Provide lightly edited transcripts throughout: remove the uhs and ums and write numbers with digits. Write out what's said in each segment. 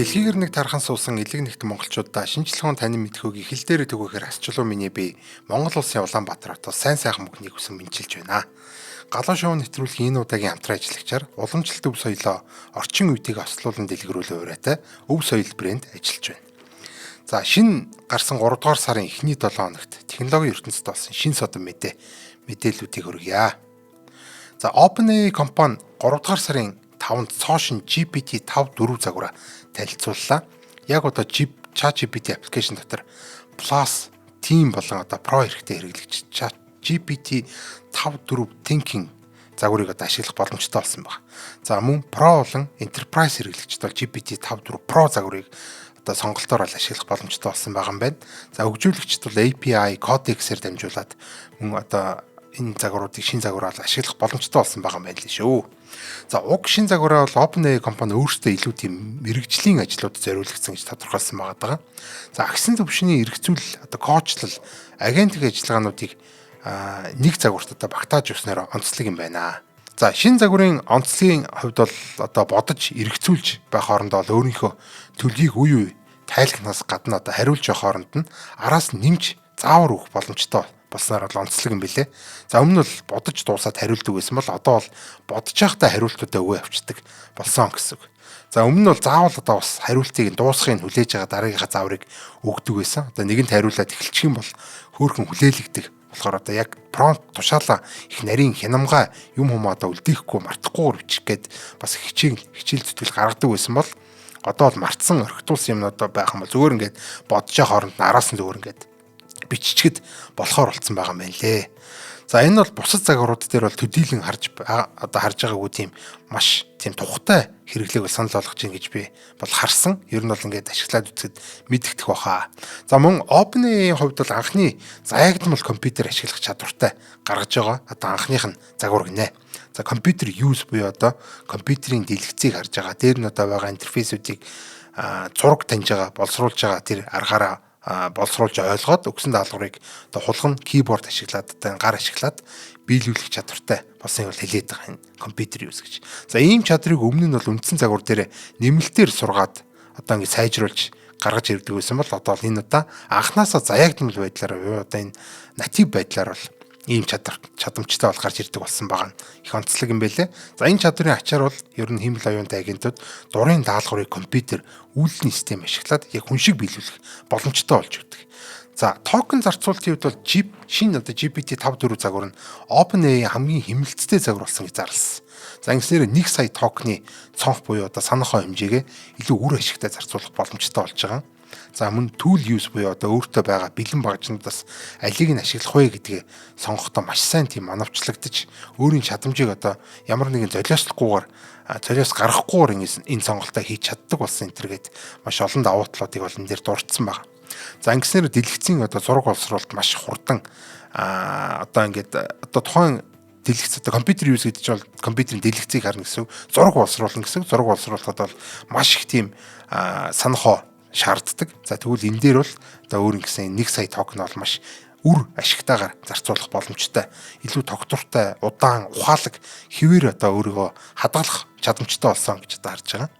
Дэлхийгэр нэг тархан суусан элэг нэгт монголчуудаа шинжлэх ухааны танин мэдхүйг их хэл дээр төгөөхээр асчлуу миний бие Монгол улсын Улаанбаатар хотод сайн сайхан мөнгөнийг хүсэн мэдчилж байна. Галуу шоу нэвтрүүлгийн энэ удаагийн хамтран ажиллагчаар уламжлалт өв соёлоо орчин үеийг ослуулан дэлгэрүүлэх ураатай өв соёл брэнд ажиллаж байна. За шинэ гарсан 3 дугаар сарын эхний 7 хоногт технологийн ертөнцид болсон шинэ содон мэдээллүүдийг хүргье. За OpenAI компани 3 дугаар сарын 5-нд цоошин GPT-5 4 загвараа танилцууллаа. Яг одоо ChatGPT аппликейшн дотор Plus, Team болон одоо Pro хэрэгтэй хэрэглэгч GPT-5 4 Thinking загварыг одоо ашиглах боломжтой болсон байна. За мөн Pro болон Enterprise хэрэглэгчд бол GPT-5 4 Pro загварыг одоо сонголтоор ашиглах боломжтой болсон байгаа юм байна. За хөгжүүлэгчд бол API Codex-ээр дамжуулаад мөн одоо энэ загваруудыг шинэ загвараар ашиглах боломжтой болсон байгаа юм байна лээ шүү. За уг шинэ загвараа бол OpenAI компани өөрсдөө илүү тийм мэрэгжлийн ажлуудад зориулагдсан гэж тодорхойлсон байгаа. За агсан төвшний эргцүүлэл одоо коучлал агентик ажиллагаануудыг нэг загварт одоо багтааж өгснөөр онцлог юм байна. За шинэ загварын онцлогийн хувьд бол одоо бодож эргцүүлж байх хоорондоо өөрийнхөө төлгийг үе үе тайлхнаас гадна одоо хариулж явах хооронд нь араас нь нэмж заавар өгөх боломжтой болсноор бол онцлог юм билэ. За өмнө нь бол бодож дуусаад хариулдаг байсан бол одоо бол бодож байхдаа хариултуудаа өгөө авчдаг болсон гэсэн үг. За өмнө нь бол заавал одоо бас хариултыг дуусхыг хүлээж байгаа дараагийнхаа зааврыг өгдөг байсан. Одоо нэгэнт хариулаад эхэлчих юм бол хөөрхөн хүлээлгдэг. Болохоор одоо яг промпт тушаалаа их нарийн хянамгай юм одоо үлдээхгүй мартахгүйгээр бичих гээд бас хичээл зүтгэл гаргадаг байсан бол одоо бол мартсан орхитуулсан юмнууд байх юм бол зүгээр ингээд бодож байгаа хооронд нь араас нь зүгээр ингээд биччихэд болохоор болцсон байгаа юм байна лээ. За энэ бол бусад загварууд дээр бол төдийлөн харж байгаагүй тийм маш тийм тухтай хэрэглээг санал болгож ийн гэж би бол харсан. Ер нь бол ингээд ашиглаад үзэхэд мэдэгдэх баха. За мөн OpenAI-ийн хувьд бол анхны заягдмал компьютер ашиглах чадвартай гаргаж байгаа. Одоо анхных нь загвар гинэ. За компьютер use буюу одоо компьютерийн дэлгэцийг харж байгаа. Дээр нь одоо байгаа интерфейсүүдийг зураг таньж байгаа, боловсруулж байгаа тэр аргаараа боловсруулж ойлгоод өгсөн даалгаврыг одоо хулгана keyboard ашиглаад одоо гар ашиглаад биелүүлэх чадвартай болсон юм бол хэлээд байгаа энэ компьютер юус гэж. За ийм чадрыг өмнө нь бол үндсэн загвар дээр нэмэлтээр сургаад одоо ингэ сайжруулж гаргаж ирдэг байсан бол одоо энэ удаа анханасаа заягдмал байдлаар одоо энэ натив байдлаар бол ийм чадамжтай бол гарч ирдэг болсон байгаа нь их онцлог юм байлээ. За энэ чадрын ачаар бол ер нь хэмэл оюунтай агентууд дурын даалгаврыг компьютер үйлдлийн систем ашиглаад яг хүн шиг биелүүлэх боломжтой болж өгдөг. За токен зарцуулалтын хувьд бол шинэ одоо GPT-5 4 загвар нь OpenAI хамгийн хэмнэлттэй загвар болсон гэж зарласан. За ингэснээр 1 сая токены цонх буюу одоо санахоо хэмжээгээ илүү үр ашигтай зарцуулах боломжтой болж байгаа. За мөн tool use буюу одоо өөртөө байгаа бэлэн багжнуудаас алийг нь ашиглах вэ гэдгээ сонгохдоо маш сайн тийм мановчлагдаж өөрийн чадамжийг одоо ямар нэгэн золиос гаргахгүйгээр энэ сонголтоо хийж чаддаг болсон энтергээд маш олон давуу талуудыг бол энэ дээр дурдсан байна. За ингэснээр дэлгэцийн одоо зураг боловсруулалт маш хурдан одоо ингээд одоо тухайн дэлгэц одоо компьютер use гэдэг чинь бол компьютерийн дэлгэцийг харна гэсэн зураг боловсруулна гэсэн зураг боловсруулахад бол маш их тийм санахоо шаарддаг. За тэгвэл энэ дээр бол одоо өөр ингэсэн 1 сая токен бол маш үр ашигтайгаар зарцуулах боломжтой. Илүү тогтвортой, удаан, ухаалаг хэвээр одоо өөрийгөө хадгалах чадамжтай болсон гэж одоо харж байгаа.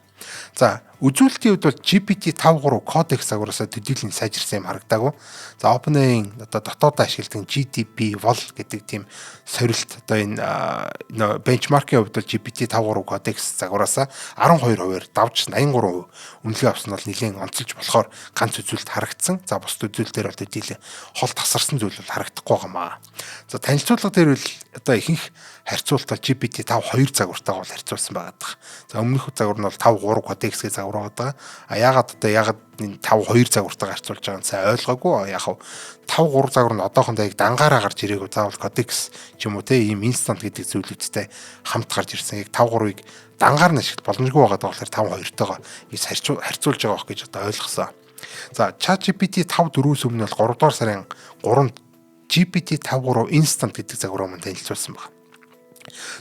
За үзүүлэлтийн хувьд бол GPT-5 3 Codex загвараас төдийлөн сайжирсан юм харагдаагүй. За OpenAI-ийн одоо дотоодоо ашигладаг GTP Vol гэдэг тийм сорилт одоо энэ бенчмаркийн хувьд бол GPT-5 3 Codex загвараас 12% давж 83% үнэлгээ авсан бол нэлээд онцолж болохоор ганц үзүүлэлт харагдсан. За бусад үзүүлэлтээр бол төдийлөн хол тасарсан зүйл бол харагдахгүй гамаа. За танилцуулга дээр бол одоо ихэнх харьцуулалт бол GPT-5 2 загвартайгаа бол харьцуулсан байгаа. За өмнөх загвар нь бол 5 3 Codex гэх загвар байгаа. Яагаад энэ 5 2 загвартайгаар харьцуулж байгааг сайн ойлгоогүй. Яг 5 3 загвар нь одоохондоо яг дангаараа гарч ирээгүй. Заавал Codex ч юм уу те ийм instant гэдэг зүйлүүдтэй хамт гарч ирсэн. Яг 5 3-ыг дангаар нь ашиглах боломжгүй байгаа болохоор 5 2-тойгоо ингэж харьцуулж байгаа байх гэж одоо ойлгосон. За ChatGPT 5 4-өөс өмнө бол 3 дугаар сарын 3-нд GPT-5 3 instant гэдэг загвар өмнө танилцуулсан байна.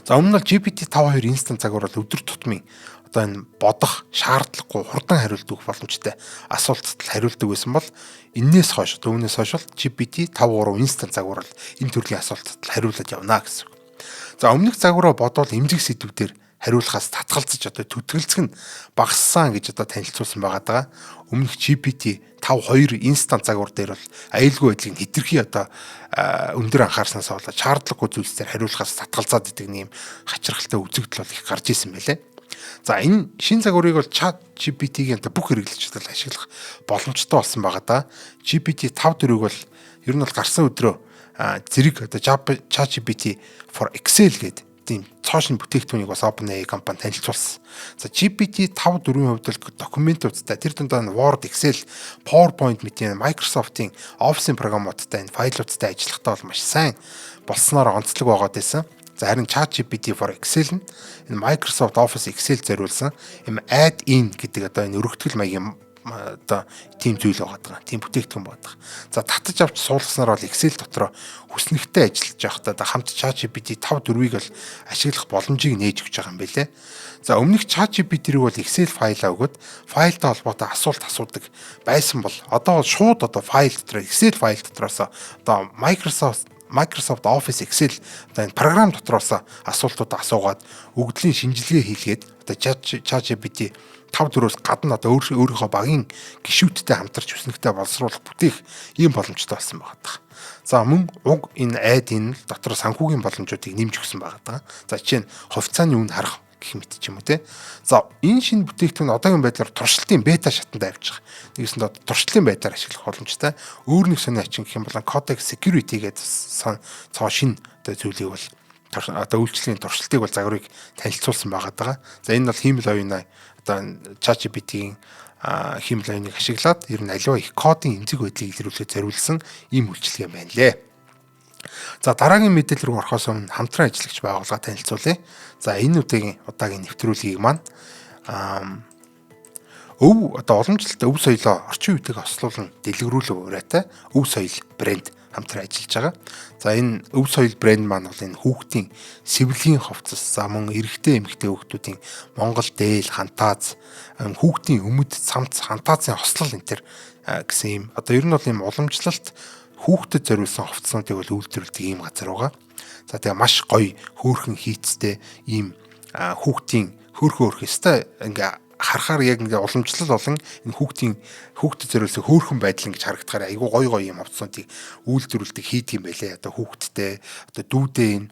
За өмнө нь GPT-5 2 instant загвар бол өдөр тутмын одоо энэ бодох шаардлагагүй хурдан хариулт өгөх боломжтой асуултад хариулдаг байсан бол энээс хойш өмнөөс хойш GPT-5 3 instant загвар бол энэ төрлийн асуултад хариулаад явна гэсэн. За өмнөх загвараа бодвол эмзэг сэдвүүдээр хариулахаас татгалзаж одоо түтгэлцэх нь багассан гэж одоо танилцуулсан байгаа даа. Өмнөх GPT 5.2 инстанц загвар дээр бол аюулгүй байдлыг хэтэрхий одоо өндөр анхаарснаас болоод шаардлагагүй зүйлсээр хариулахаас татгалзаад идэг нэм хачирхалтай үзэгдэл бол их гарч исэн байлээ. За энэ шин загварыг бол ChatGPT-ийн бүх хэрэглэгчдэд ашиглах боломжтой болсон байгаа даа. GPT 5.4-ийг бол ер нь бол гарсан өдрөө зэрэг одоо ChatGPT for Excel гэдэг тийм цоошин бүтээгдэхүүнийг бас OpenAI компани танилцуулсан. За GPT 5.4-ийн хувьд бол документуудтай тэр дундаа Word, Excel, PowerPoint мэтийн Microsoft-ийн Office-ийн програмуудтай энэ файлуудтай ажиллахдаа бол маш сайн болсноор онцлог байгаад байсан. За харин ChatGPT for Excel нь энэ Microsoft Office Excel зориулсан юм add-in гэдэг одоо энэ өргөтгөл маягийн одоо тийм зүйл байгаа. Тийм бүтээгдэхүүн байгаа. За татаж авч суулгаснаар бол Excel дотроо хүснэгтэй ажиллаж байхдаа хамт ChatGPT 5.4-ийг бол ашиглах боломжийг нээж өгч байгаа юм байлээ. За өмнөх ChatGPT-ийг бол Excel файлаа өгöd файлтай холбоотой асуулт асуудаг байсан бол одоо бол шууд одоо файл дотор Excel файл дотроос одоо Microsoft Office Excel одоо энэ програм дотроос асуултууд асуугаад өгдлийн шинжилгээ хийлгээд одоо ChatGPT 5.4-өөс гадна одоо өөрийнхөө багийн гишүүдтэй хамтарч хүснэгтэй боловсруулах бүтээх ийм боломжтой болсон байгаа. За мөн уг энэ add-in дотор санхүүгийн боломжуудыг нэмж өгсөн байгаа. За жишээ нь хувьцааны үн харах гэх мэт ч юм уу те. За энэ шинэ бүтээгдэхүүн одоогийн байдлаар туршилтын бета шатанд авч байгаа. Нэгсэнд одоо туршилтын байдлаар ашиглах боломжтой. Өөр нэг сони ачин гэх юм бол Codex Security гэдэг цоо шинэ одоо зүйлийг бол одоо үйлчлэгийн туршилтыг бол загварыг танилцуулсан байгаа. За энэ бол хиймэл оюунаа одоо ChatGPT-ийн хиймэл оюуныг ашиглаад ер нь аливаа их кодын эмзэг байдлыг илрүүлэхэд зориулсан ийм үйлчлэг юм байна лээ. За дараагийн мэдээлэл рүү орохоос өмнө хамтран ажиллагч байгууллага танилцуулъя. За энэ удаагийн нэвтрүүлгийг маань одоо уламжлалт өв соёлоо орчин үеийг ослуулан дэлгэрүүлэх ураатай өв соёл брэнд хамтран ажиллаж байгаа. За энэ өв соёл брэнд маань бол энэ хүүхдийн сэвлэгийн хувцас, за мөн эрэгтэй эмэгтэй хүүхдүүдийн Монгол дээл, хантааз, хүүхдийн өмд, цамц, хантаазын хослол энэ төр гэсэн юм. Одоо ер нь бол ийм уламжлалт хүүхдэд зориулсан хувцснуудыг бол үйлдвэрлэдэг ийм газар байгаа. За тэгээ маш гоё хөөрхөн хийцтэй ийм хүүхдийн хөөрхөн өстэй ингээ харахаар яг ингээ уламжлал болон энэ хүүхдэд зориулсан хөөрхөн байдал ингэж харагдахаар айгүй гоё юм хувцснуудыг үйлдвэрлэдэг хийдэг юм байлээ. Одоо хүүхдтэй одоо дүүдээ энэ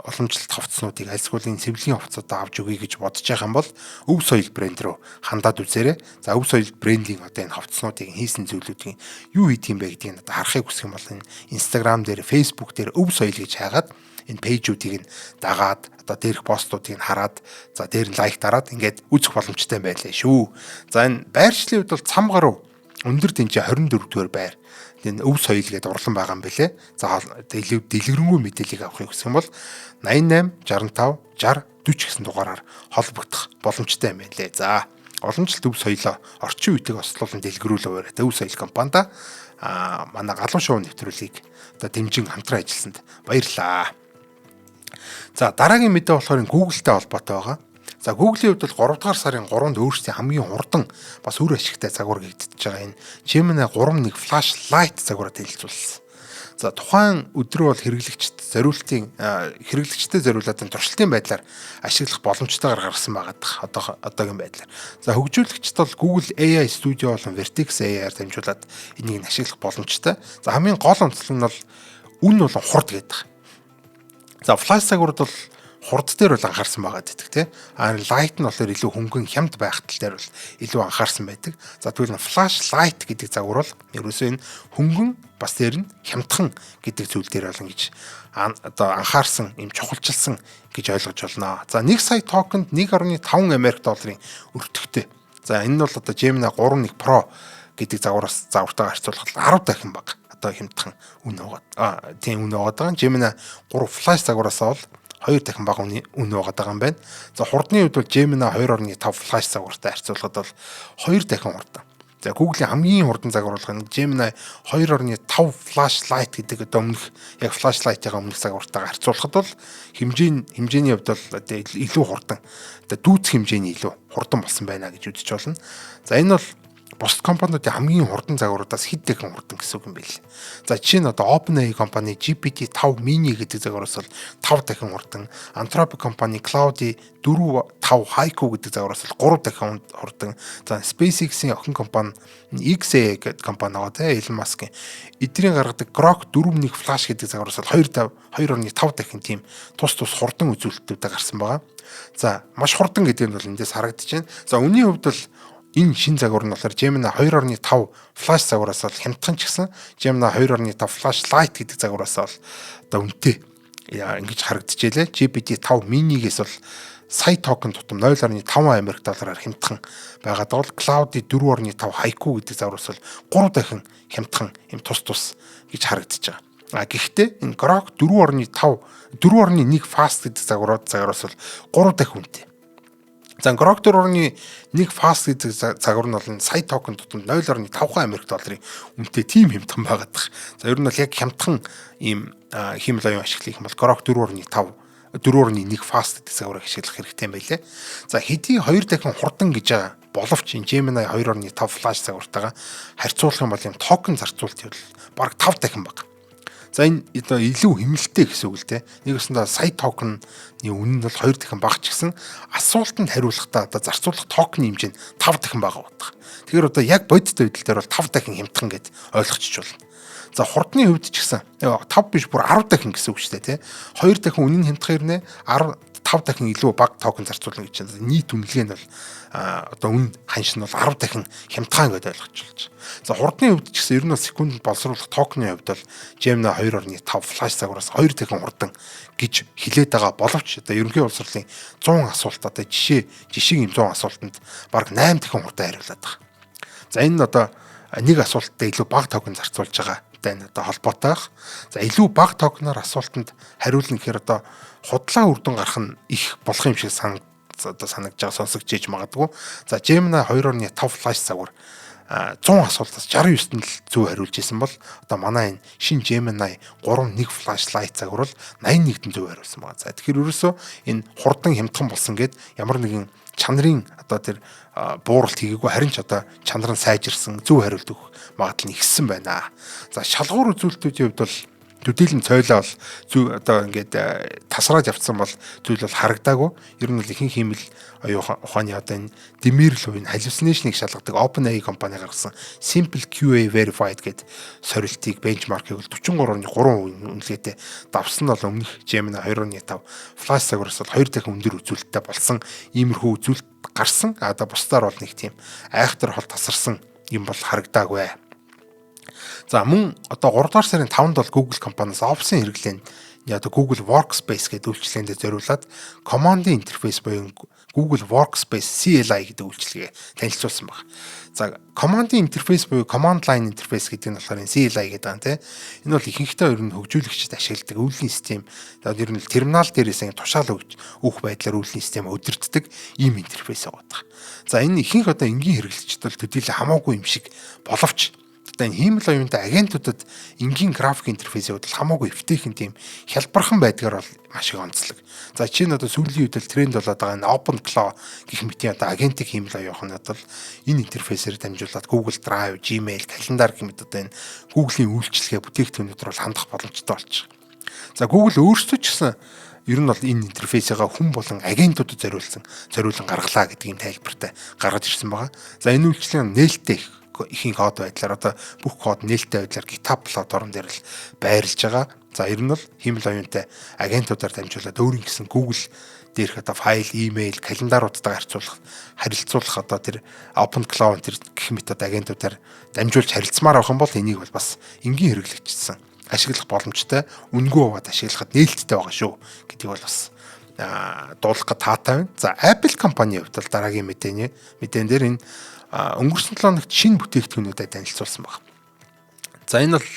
уламжлалт хувцснуудыг альсгуулын цэвлэгийн хувцасуудаа авч өгье гэж бодож байгаа юм бол өв соёл брэнд рүү хандаад үзээрэй. За өв соёл брендийн одоо энэ хувцснуудыг хийсэн зүйлүүдийн юу хийдэг юм бэ гэдгийг одоо харахыг хүсэх юм бол энэ Instagram дээр, Facebook дээр өв соёл гэж хайгаад энэ пэйжүүдийг нь дагаад одоо дээрх постуудыг нь хараад за дээр нь лайк дараад ингээд үзэх боломжтой байлаа шүү. За энэ байршлын хувьд бол цам гаруй өндөр дэнжээ 24 дугаар байр. Энэ өв соёл гэдэг урлан байгаа юм бэлээ. За дэлгэрэнгүй мэдээллийг авахыг хүсэх юм бол 88 65 60 40 гэсэн дугаараар холбогдох боломжтой юм байлээ. За уламжлалт өв соёлоо орчин үеийг ослуулан дэлгэрүүлэх ураатай өв соёл компанид манай галуу шоу нэвтрүүлгийг одоо дэмжин хамтран ажилласанд баярлалаа. За дараагийн мэдээ болохоор Google-тэй холбоотой байгаа. За Google-ийн хувьд бол 3 дугаар сарын 3-нд өөрсдийн хамгийн хурдан бас үр ашигтай загвар гэгдэж байгаа энэ Gemini 3.1 Flashlight загвараа танилцуулсан. За тухайн өдрөө бол хэрэглэгчтэй зориулаад туршилтын байдлаар ашиглах боломжтойгоор гаргасан байгаа одоогийн байдлаар. За хөгжүүлэгчд бол Google AI Studio болон Vertex AI-аар дамжуулаад энийг ашиглах боломжтой. За хамгийн гол онцлог нь бол үн болон хурд гэдэг. За флаш загварууд бол хурд дээр бол анхаарсан байгаа гэдэг тийм. Light нь болохоор илүү хөнгөн хямд байх тал дээр бол илүү анхаарсан байдаг. За тэгвэл flash light гэдэг загвар бол ерөөсөө энэ хөнгөн бас дээр нь хямдхан гэдэг зүйл дээр бол ингэж одоо анхаарсан юм чухалчилсан гэж ойлгож байна. За 1 сая токенд 1.5 Америк долларын өртөгтэй. За энэ нь бол одоо Gemini 3.1 Pro гэдэг загвараас загвартайгаар харьцуулахад 10 дахин бага. Одоо хямдхан үн байгаа. Тийм үн байгаа. Gemini 3 Flash загвараас бол 2 дахин бага үн байгаа юм байна. За хурдны хувьд бол Gemini 2.5 Flash загвартай харьцуулахад бол 2 дахин хурдан. За Google-ийн хамгийн хурдан загвар болох нь Gemini 2.5 Flashlight гэдэг одоо өмнөх яг Flashlight-ийн өмнөх загвартайгаар харьцуулахад бол хэмжээний хувьд бол илүү хурдан. Одоо дүүцэх хэмжээний илүү хурдан болсон байна гэж үзэж болно. За энэ бол бусад компаниудын хамгийн хурдан загваруудаас хэд дахин хурдан гэсэн үг юм байл. За жишээ нь одоо OpenAI компани GPT-5 mini гэдэг загвараас бол 5 дахин хурдан, Anthropic компани Claude 4.5 Haiku гэдэг загвараас бол 3 дахин хурдан. За SpaceX-ийн охин компани XAI гэдэг компани байгаа тийм Elon Musk-ийн эдний гаргадаг Grok 4.1 Flash гэдэг загвараас бол 2.5 дахин тийм тус хурдан үзүүлэлтүүдээ гарсан байгаа. За маш хурдан гэдэг нь бол эндээс харагдаж байна. За үнийн хувьд бол энэ шин загвар нь болохоор Gemini 2.5 Flash загвараас бол хямдхан ч гэсэн Gemini 2.5 Flash Lite гэдэг загвараас бол одоо үнэтэй ингэж харагдчихжээ. GPT-5 mini-гээс бол сая токен тутам 0.5 Америк доллараар хямдхан байгаад бол Claude 4.5 Haiku гэдэг загвараас бол 3 дахин хямдхан юм тус гэж харагдаж байгаа. Гэхдээ энэ Grok 4.1 Fast гэдэг загвараас бол 3 дахин үнэтэй. За Grok 4.1 Fast гэдэг загвар нь бол сая токен тутамд 0.5 Америк долларын үнэтэй тим хямдхан байгаад байгаа. За ер нь бол яг хямдхан ийм хэмэл оюун ашиглах юм бол Grok 4.1 Fast гэдэг загварыг ашиглах хэрэгтэй юм байлээ. За хэдий 2 дахин хурдан гэж байгаа боловч Gemini 2.5 Flash загвартайгаа харьцуулах юм бол юм токен зарцуулалт бол бараг 5 дахин бага. За энэ одоо илүү хэмнэлттэй гэсэн үг л дээ. Нэгэсэндээ сая токенны үнэ нь бол 2 дахин бага ч гэсэн асуултанд хариулахдаа одоо зарцуулах токенны хэмжээ нь 5 дахин бага байдаг. Тэгэхээр одоо яг бодит байдал дээр бол 5 дахин хямдхан гэд ойлгочих болно. За хурдны хувьд ч гэсэн 5 биш бүр 10 дахин гэсэн үг шүү дээ, тий. 2 дахин үнэ нь хямдхан ирнэ 5 дахин илүү бага токен зарцуулна гэж байна. Нийт үнэлгээ нь бол одоо үн ханш нь бол 10 дахин хямдхан гэдээ ойлгож болж. За хурдны хувьд ч гэсэн ер нь секундэд боловсруулах токены хувьд бол Gemini 2.5 Flash загвараас 2 дахин хурдан гэж хэлээд байгаа боловч одоо ерөнхий боловсруулалтын 100 асуулт одоо жишээ юм 100 асуултанд бараг 8 дахин хурдан хариулаад байгаа. За энэ нь одоо нэг асуултад илүү бага токен зарцуулж байгаа энэ одоо холбоотой байх. За илүү бага токеноор асуултанд хариулна гэхээр одоо худлаа үр дүн гарах нь их болох юм шиг санагдж байгаа сонсогч ээж магадгүй. За Gemini 2.5 Flash загвар 100 асуултаас 69-нд л зөв хариулж исэн бол одоо манай энэ шин Gemini 3.1 Flash Lite загвар бол 81-нд зөв хариулсан байгаа. За тэгэхээр ерөөсөө энэ хурдан хямдхан болсон гэд ямар нэгэн чанарын одоо тэр бууралт хийгээгүй харин ч одоо чанар нь сайжирсан зөв хариулт өгөх магадлал нь ихссэн байна. За шалгуур үзүүлэлтүүдийн хувьд бол төдийлөн цойлоо бол зөв одоо ингээд тасраад явцсан бол зүйл бол харагдаагүй. Ер нь бол ихэнх хэмэл оюун ухааны одоо энэ демирл хувийн hallucination-ыг шалгадаг OpenAI компани гаргасан Simple QA Verified гэдэг сорилтыг бенчмаркийг бол 43.3% үнэлгээтэй давсан нь бол өмнөх Gemini 2.5 Flash загвараас бол 2 дахин өндөр үзүүлэлттэй болсон иймэрхүү үзүүлэлт гарсан. Одоо бусдаар бол нэг тийм айхтар хол тасарсан юм бол харагдаагүй. За мөн одоо 3 дугаар сарын 5-нд бол Google компаниас Office-ийн хэрэглээнд одоо Google Workspace гэдэг үйлчилгээнд зориулаад Command-ийн интерфейс буюу Google Workspace CLI гэдэг үйлчилгээ танилцуулсан байна. За Command-ийн интерфейс буюу Command Line интерфейс гэдэг нь болохоор CLI гэдэг юм тийм. Энэ бол ихэнхдээ ер нь хөгжүүлэгчид ашигладаг үйлдвэрлэлийн систем. Одоо ер нь терминал дээрээс тушаал өгөх байдлаар үйлдвэрлэлийн систем удирддаг ийм интерфейс байгаа. За энэ ихэнх одоо энгийн хэрэглэгчид бол төдийлө хамаагүй юм шиг боловч энэ хиймэл оюунтай агентуудад энгийн график интерфейсийн хувьд хамаагүй эвтэйхэн тийм хялбархан байдгаар бол маш их онцлог. За чинь одоо сүүлийн үед л тренд болоод байгаа энэ OpenClaw гэх мэтийн одоо агентик хиймэл оюухнууд бол энэ интерфейсээр дамжуулаад Google Drive, Gmail, календар гэх мэт одоо энэ Google-ийн үйлчилгээ бүтээгдэхүүнүүдээр бол хандах боломжтой болчих. За Google өөрсдөө ч гэсэн ер нь бол энэ интерфейсээ хүн болон агентуудад зориулсан гаргалаа гэдэг юм тайлбартай гаргаж ирсэн байгаа. За энэ үйлчилгээ нээлттэй ихэнх код байдлаар одоо бүх код нээлттэй байдлаар GitHub платформ дээр л байрлаж байгаа. За ер нь бол хиймэл оюунтай агентуудаар дамжуулаад өөрийн гэсэн Google дээрх одоо файл, имэйл, календаруудтай харилцуулах одоо тэр OpenClaw тэр гэх мэт одоо агентуудаар дамжуулж харилцмаар авах юм бол энийг бол бас энгийн хэрэглэгчсэн ашиглах боломжтой, үнэгүй бод ашиглахад нээлттэй байгаа шүү гэдгийг бол бас дуулах таатай байна. За Apple компанийн хувьд бол дараагийн мэдэн дээр энэ өнгөрсөн 7 хоногт шинэ бүтээгдэхүүнүүдэд танилцуулсан байна. За энэ бол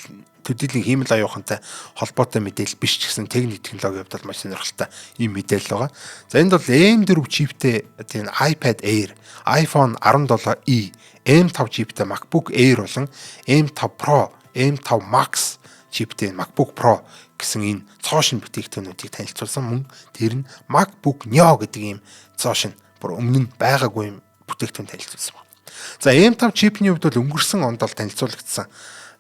төдийлөн хиймэл оюухантай холбоотой мэдээлэл биш ч гэсэн техник технологийн хувьд бол маш сонирхолтой ийм мэдээлэл байгаа. За энд бол M4 чиптэй тийм iPad Air, iPhone 17e, M5 чиптэй MacBook Air болон M5 Pro, M5 Max чиптэй MacBook Pro гэсэн энэ цоошин бүтээгдэхүүнүүдийг танилцуулсан. Мөн тэр нь MacBook Neo гэдэг ийм цоошин бүр өмнө нь байгаагүй юм бүтээгдэхүүн танилцуулсан байна. За M5 чипний хувьд бол өнгөрсөн онд бол танилцуулагдсан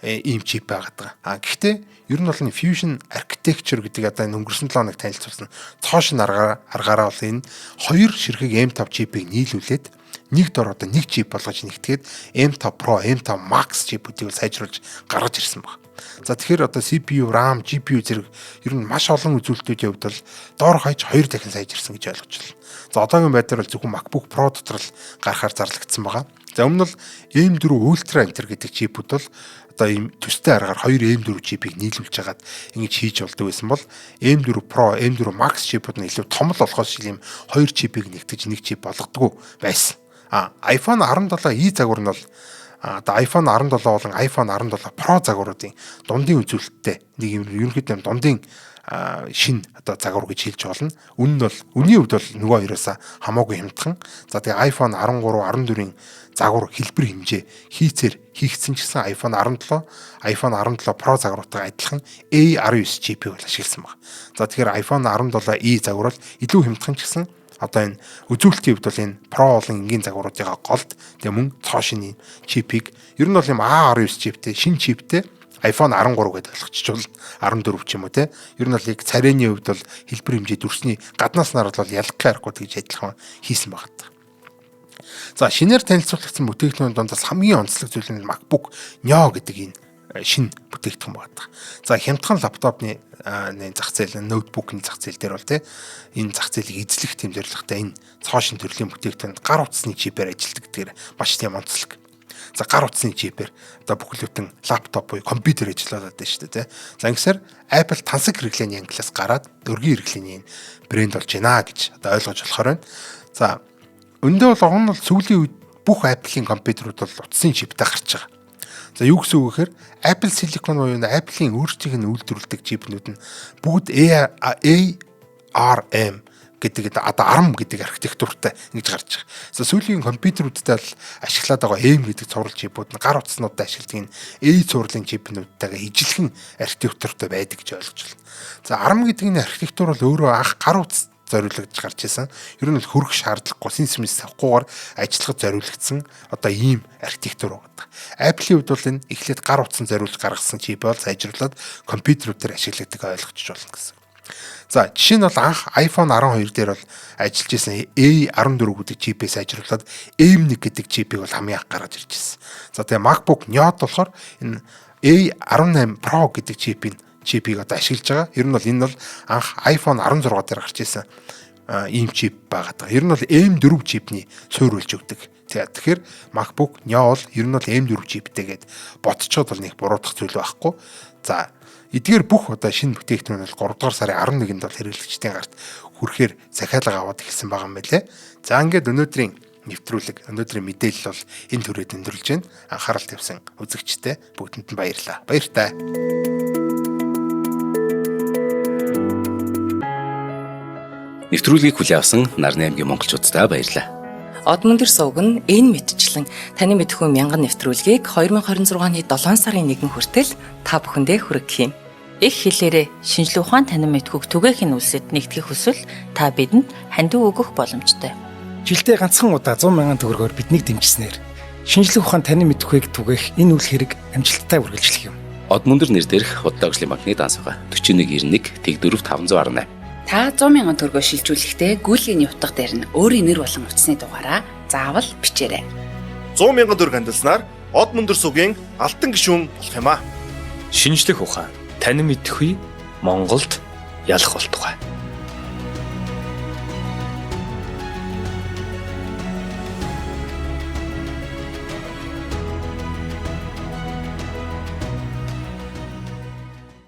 ийм чип байгаа. Гэхдээ ер нь бол энэ Fusion Architecture гэдэг одоо энэ өнгөрсөн 7 хоног танилцуулсан цоошин аргаараа бол энэ хоёр ширхэг M5 чипийг нийлүүлээд нэг дор одоо нэг чип болгож нэгтгээд M5 Pro, M5 Max чипүүдийг сайжруулж гаргаж ирсэн баг. За тэгэхээр одоо CPU, RAM, GPU зэрэг ер нь маш олон үзүүлэлтүүдийн хувьд бол доор хаяж 2 дахин сайжирсан гэж ойлгож байна. За одоогийн байдлаар бол зөвхөн MacBook Pro дотор л гарахаар зарлагдсан байгаа. За өмнө нь M4 Ultra Enter гэдэг чипүүд бол одоо ийм төстэй аргаар 2 M4 чипийг нийлүүлж хагаад ингэж хийж болдог байсан бол M4 Pro, M4 Max чипүүд нь илүү том л болохоос ийм 2 чипийг нэгтгэж нэг чип болгодгүй байсан. iPhone 17e загвар нь бол одоо iPhone 17 болон iPhone 17 Pro загваруудын дундын үзүүлэлттэй нэг юм ерөнхийдөө дундын шин одоо загвар гэж хэлж болно. Үнэ нь бол үнийн хувьд бол нөгөө хоёроосаа хамаагүй хямдхан. За тэгээ iPhone 13, 14-ийн загвар хэлбэр хэмжээ хийцээр хийгдсэн ч гэсэн iPhone 17, iPhone 17 Pro загваруудтай адилхан A19 чипийг бол ашигласан байна. За тэгэхээр iPhone 17e загвар бол илүү хямдхан ч гэсэн одоо энэ үзүүлэлтийн хувьд бол энэ Pro болон энгийн загваруудынхаа голд тэгээ мөн цоошины чипийг ер нь бол юм A19 чиптэй шинэ чиптэй iPhone 13 гэдэг ойлгочихвол 14 ч юм уу те. Ер нь бол яг царайны хувьд бол хэлбэр хэмжээ дүрсний гаднаас нарал бол ялгах хэрэггүй гэж адилхан хийсэн байгаа. За шинээр танилцуулагдсан бүтээгдэхүүн дундаас хамгийн онцлог зүйл нь MacBook Neo гэдэг энэ шинэ бүтээгдэхүүн байна. За хямдхан лаптопны зах зээл, ноутбукны зах зээл дээр бол те энэ зах зээлийг эзлэх тэм зорилготой энэ цоошин төрлийн бүтээгдэхүүнд гар утасны чипээр ажилладаг гэдгээр маш тийм онцлог. За гар утасны чипээр одоо бүхэл бүтэн лаптоп буюу компьютер ажиллаад байна шүү дээ. За ингэсээр Apple тансаг хэрэглээний ангиллаас гараад дөргийн хэрэглээний брэнд болж байна гэж одоо ойлгож болохоор байна. За өндөө бол он бол сүүлийн үед бүх Apple-ийн компьютерүүд бол утасны чиптэй гарч байгаа. За юу гэсэн үг гэхээр Apple Silicon буюу Apple-ийн өөрсдийнх нь үйлдвэрлэдэг чипнүүд нь бүгд ARM гэдэг одоо ARM гэдэг архитектуртай ингэж гарч байгаа. За сүүлийн компьютерүүдтэй л ашиглаад байгаа M гэдэг цуврал чипүүд нь гар утаснуудад ашигладаг энэ A цувралын чипнүүдтэйгээ ижилхэн архитектуртай байдаг гэж ойлгож байна. За ARM гэдэг энэ архитектур бол өөрөө анх гар утас зориулагдж гарч исэн. Ер нь бол хөрөх шаардлагагүй синсмис авахгүйгээр ажиллахад зориулагдсан одоо ийм архитектур байгаа. Apple-ийн хувьд бол энэ эхлээд гар утсан зориулж гаргасан чип бол сайжруулад компьютерүүдээр ашигладаг ойлгож болно гэсэн. За жишээ нь бол анх iPhone 12 дээр бол ажиллаж исэн A14 гэдэг чипээ сайжруулад M1 гэдэг чипийг бол хамгийн анх гаргаж ирж ирсэн. За тэгээ MacBook Neo болохоор энэ A18 Pro гэдэг чипийг одоо ашиглаж байгаа. Ер нь бол энэ бол анх iPhone 16 дээр гарч ирсэн ийм чип байгаа. Ер нь бол M4 чипний суурилж өгдөг. Тэгэхээр MacBook Neo бол ер нь бол M4 чиптэйгээд ботцоод бол нэг буруудах зүйл байхгүй. За эдгээр бүх одоо шинэ бүтээгдэхүүн бол 3 дугаар сарын 11-нд бол хэрэглэгчдийн гарт хүрэхээр захиалга аваад эхэлсэн байгаа юм байлээ. За ингээд өнөөдрийн нэвтрүүлэг, өнөөдрийн мэдээлэл бол энэ төрөйд өндөрлж байна. Анхаарал тавьсан үзэгчтэй бүгдэнд нь баярлалаа. Баяртай. Нэвтрүүлгийг хүлээн авсан Нарны аймгийн монголчуудаа баярлалаа. Одмондөр сувг нь энэ мэдчлэн таны мэдхүйн мянган нэвтрүүлгийг 2026 оны 7 сарын 1 хүртэл та бүхэндээ хүргэх юм. Их хэлээрээ шинжлэх ухаан танин мэдхүйг түгээхийн үлсэд нэгтгэх хүсвэл та бидэнд хандив өгөх боломжтой. Жилдээ ганцхан удаа 100,000 төгрөгөөр биднийг дэмжснээр шинжлэх ухаан танин мэдхүйг түгээх энэ үйл хэрэг амжилттай үргэлжлэх юм. Одмондөр нэр дээрх Худалдаа агшлын банкны дансгаа 4191 тэгдүрв 518. Та 100,000 төгрөгөөр шилжүүлэхдээ гүйлгээний утга дээр нь өөрийн нэр болон утасны дугаараа заавал бичээрэй. 100,000 төгрөг хандалснаар Одмондөр сувгийн алтан гишүүн болох юм а. Шинжлэх ухаан танин мэдхгүй Монголд ялах болтугай.